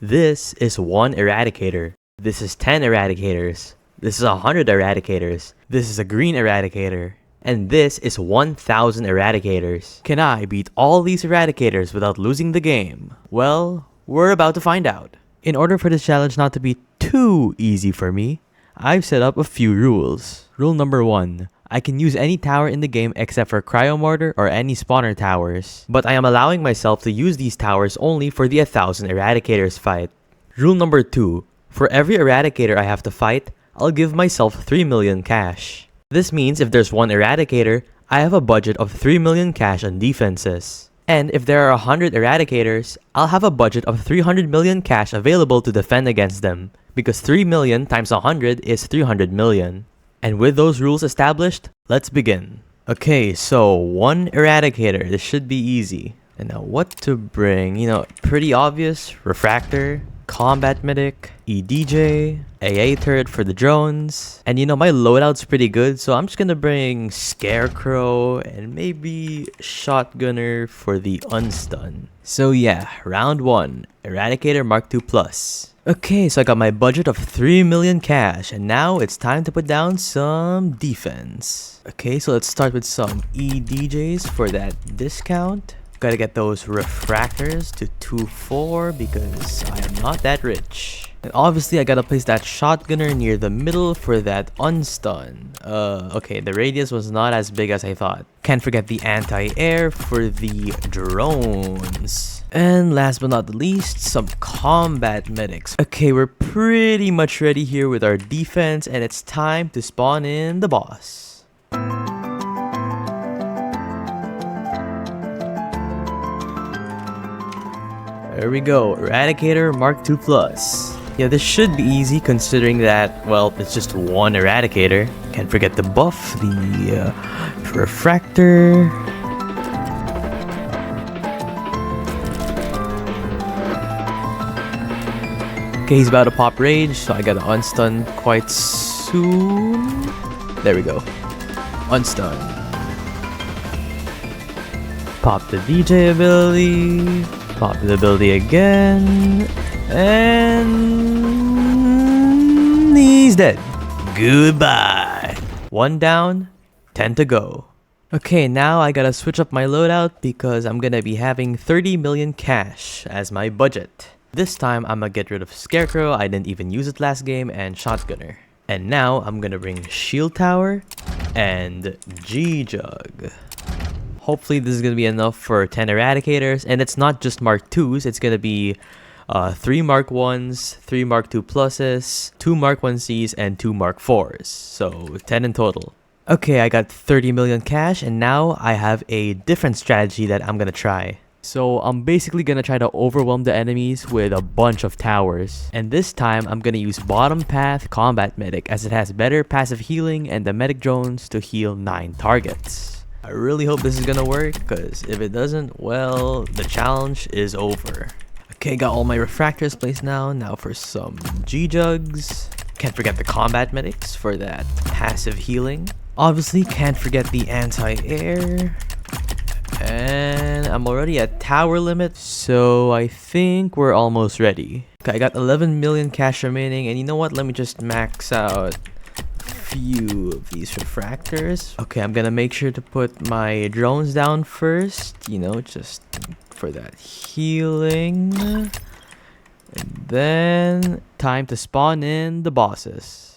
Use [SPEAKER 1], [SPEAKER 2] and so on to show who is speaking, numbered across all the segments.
[SPEAKER 1] This is 1 Eradicator. This is 10 Eradicators. This is 100 Eradicators. This is a green Eradicator. And this is 1,000 Eradicators. Can I beat all these Eradicators without losing the game? Well, we're about to find out. In order for this challenge not to be too easy for me, I've set up a few rules. Rule number 1. I can use any tower in the game except for Cryo Mortar or any spawner towers. But I am allowing myself to use these towers only for the 1,000 Eradicators fight. Rule number 2. For every Eradicator I have to fight, I'll give myself 3 million cash. This means if there's 1 Eradicator, I have a budget of 3 million cash on defenses. And if there are 100 Eradicators, I'll have a budget of 300 million cash available to defend against them. Because 3 million times 100 is 300 million. And with those rules established, let's begin. Okay, so 1 Eradicator. This should be easy. And now what to bring? Pretty obvious. Refractor, Combat Medic, EDJ, AA Turret for the drones. And my loadout's pretty good, so I'm just gonna bring Scarecrow and maybe Shotgunner for the unstun. So yeah, round 1. Eradicator Mark II Plus. Okay, so I got my budget of 3 million cash, and now it's time to put down some defense. Okay, so let's start with some EDJs for that discount. Gotta get those refractors to 2-4 because I am not that rich. And obviously I gotta place that shotgunner near the middle for that unstun. Okay, the radius was not as big as I thought. Can't forget the anti-air for the drones. And last but not least, some combat medics. Okay, we're pretty much ready here with our defense, and it's time to spawn in the boss. There we go, Eradicator Mark II Plus. Yeah, this should be easy considering that, well, it's just 1 Eradicator. Can't forget the buff, the refractor. Okay, he's about to pop rage, so I gotta unstun quite soon. There we go. Unstun. Pop the DJ ability. Pop the ability again. And he's dead. Goodbye. 1 down, 10 to go. Okay, now I gotta switch up my loadout because I'm gonna be having 30 million cash as my budget. This time I'm gonna get rid of Scarecrow, I didn't even use it last game, and Shotgunner. And now I'm gonna bring Shield Tower and G-Jug. Hopefully this is gonna be enough for 10 Eradicators, and it's not just Mark IIs, it's gonna be 3 Mark 1s, 3 Mark II Pluses, 2 Mark 1Cs, and 2 Mark 4s. So 10 in total. Okay, I got 30 million cash, and now I have a different strategy that I'm gonna try. So I'm basically gonna try to overwhelm the enemies with a bunch of towers. And this time, I'm gonna use Bottom Path Combat Medic as it has better passive healing and the medic drones to heal 9 targets. I really hope this is gonna work, because if it doesn't, well, the challenge is over. Okay, got all my refractors placed now. Now for some G-Jugs. Can't forget the combat medics for that passive healing. Obviously, can't forget the anti-air. And I'm already at tower limit, so I think we're almost ready. Okay, I got 11 million cash remaining, and you know what? Let me just max out a few of these refractors. Okay, I'm gonna make sure to put my drones down first, just for that healing. And then time to spawn in the bosses.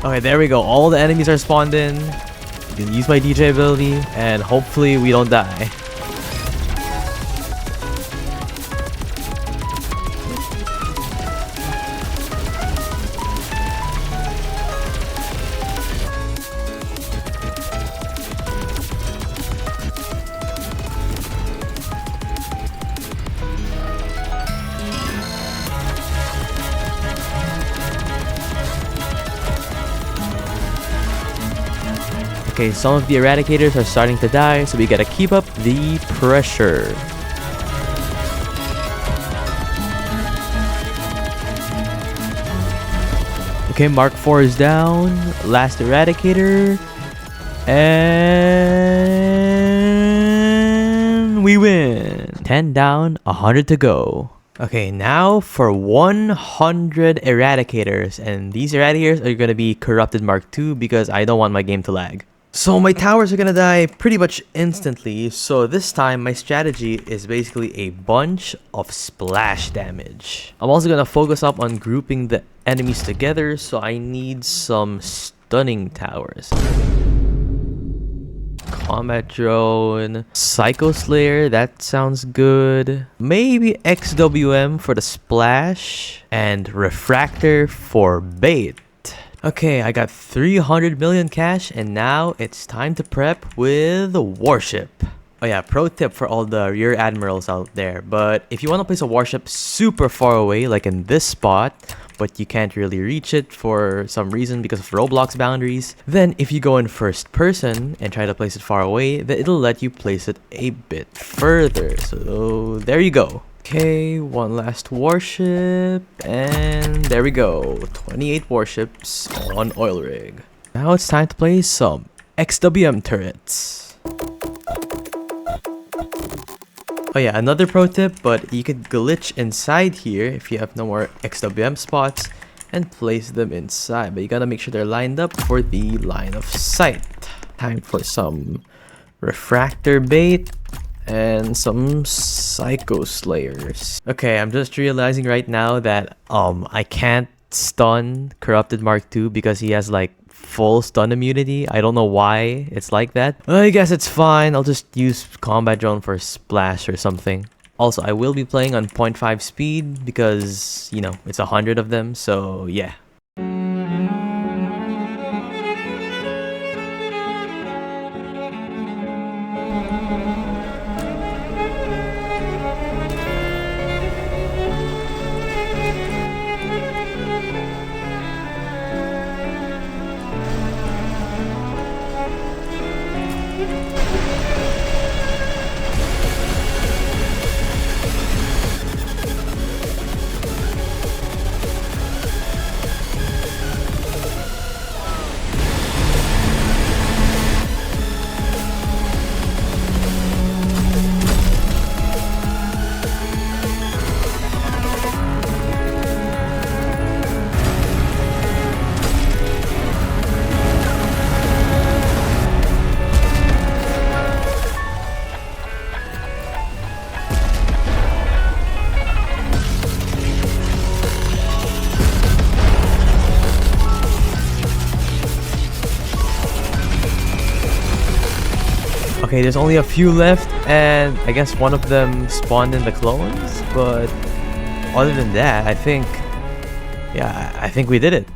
[SPEAKER 1] Okay, there we go. All the enemies are spawned in. You can use my DJ ability, and hopefully we don't die. Okay, some of the Eradicators are starting to die, so we gotta keep up the pressure. Okay, Mark 4 is down. Last Eradicator. And we win. 10 down, 100 to go. Okay, now for 100 Eradicators. And these Eradicators are going to be Corrupted Mark II because I don't want my game to lag. So my towers are gonna die pretty much instantly, so this time my strategy is basically a bunch of splash damage. I'm also gonna focus up on grouping the enemies together, so I need some stunning towers. Combat Drone, Psycho Slayer, that sounds good. Maybe XWM for the splash, and Refractor for bait. Okay, I got 300 million cash, and now it's time to prep with a warship. Oh yeah, pro tip for all the rear admirals out there, but if you want to place a warship super far away, like in this spot, but you can't really reach it for some reason because of Roblox boundaries, then if you go in first person and try to place it far away, then it'll let you place it a bit further. So there you go. Okay, one last warship, and there we go. 28 warships on oil rig. Now it's time to place some XWM turrets. Oh yeah, another pro tip, but you could glitch inside here if you have no more XWM spots and place them inside, but you gotta make sure they're lined up for the line of sight. Time for some refractor bait and some Psycho Slayers. Okay, I'm just realizing right now that I can't stun Corrupted Mark II because he has like full stun immunity. I don't know why it's like that. I guess it's fine. I'll just use Combat Drone for splash or something. Also, I will be playing on 0.5 speed because, you know, it's 100 of them, so yeah. Okay, there's only a few left, and I guess one of them spawned in the clones, but other than that, I think we did it.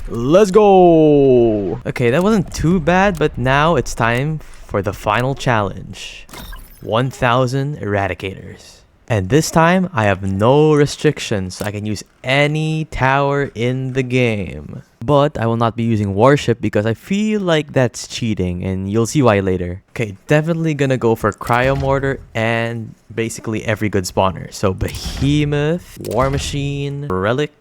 [SPEAKER 1] Let's go! Okay, that wasn't too bad, but now it's time for the final challenge. 1,000 Eradicators. And this time, I have no restrictions, so I can use any tower in the game. But I will not be using warship because I feel like that's cheating, and you'll see why later. Okay, definitely gonna go for cryo mortar and basically every good spawner. So behemoth, war machine, relic,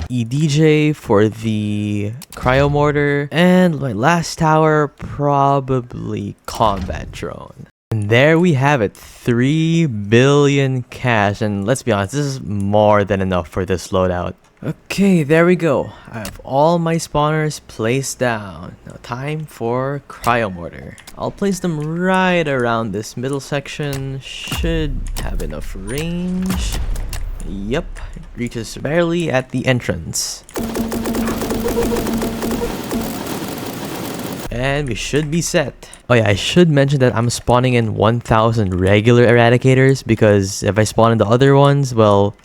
[SPEAKER 1] EDJ for the cryo mortar, and my last tower probably combat drone. And there we have it, 3 billion cash, and let's be honest, this is more than enough for this loadout. Okay, there we go. I have all my spawners placed down. Now time for cryo mortar. I'll place them right around this middle section. Should have enough range. Yep, it reaches barely at the entrance. And we should be set. Oh yeah, I should mention that I'm spawning in 1,000 regular Eradicators because if I spawn in the other ones, well,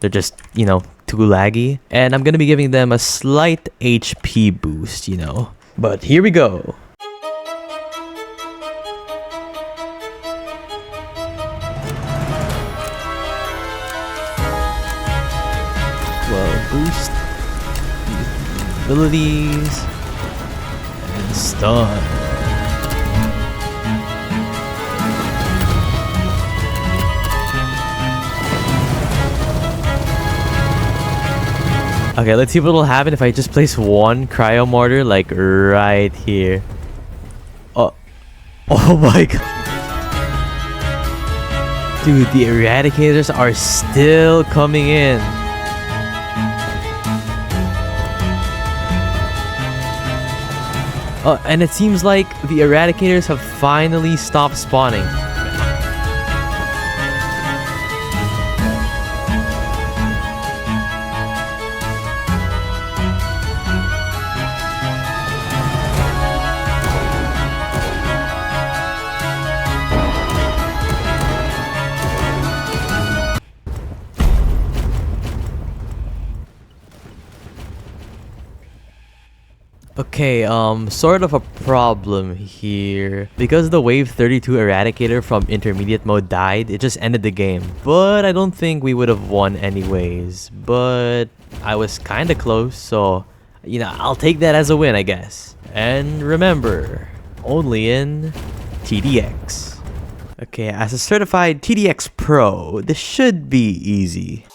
[SPEAKER 1] they're just, you know, too laggy. And I'm gonna be giving them a slight HP boost, you know. But here we go. Well, boost abilities. Stun. Okay, let's see what will happen if I just place one cryo mortar like right here. Oh, oh my god. Dude, the Eradicators are still coming in. Oh, and it seems like the Eradicators have finally stopped spawning. Okay, sort of a problem here. Because the Wave 32 Eradicator from intermediate mode died, it just ended the game. But I don't think we would have won anyways. But I was kinda close, so, you know, I'll take that as a win, I guess. And remember, only in TDX. Okay, as a certified TDX Pro, this should be easy.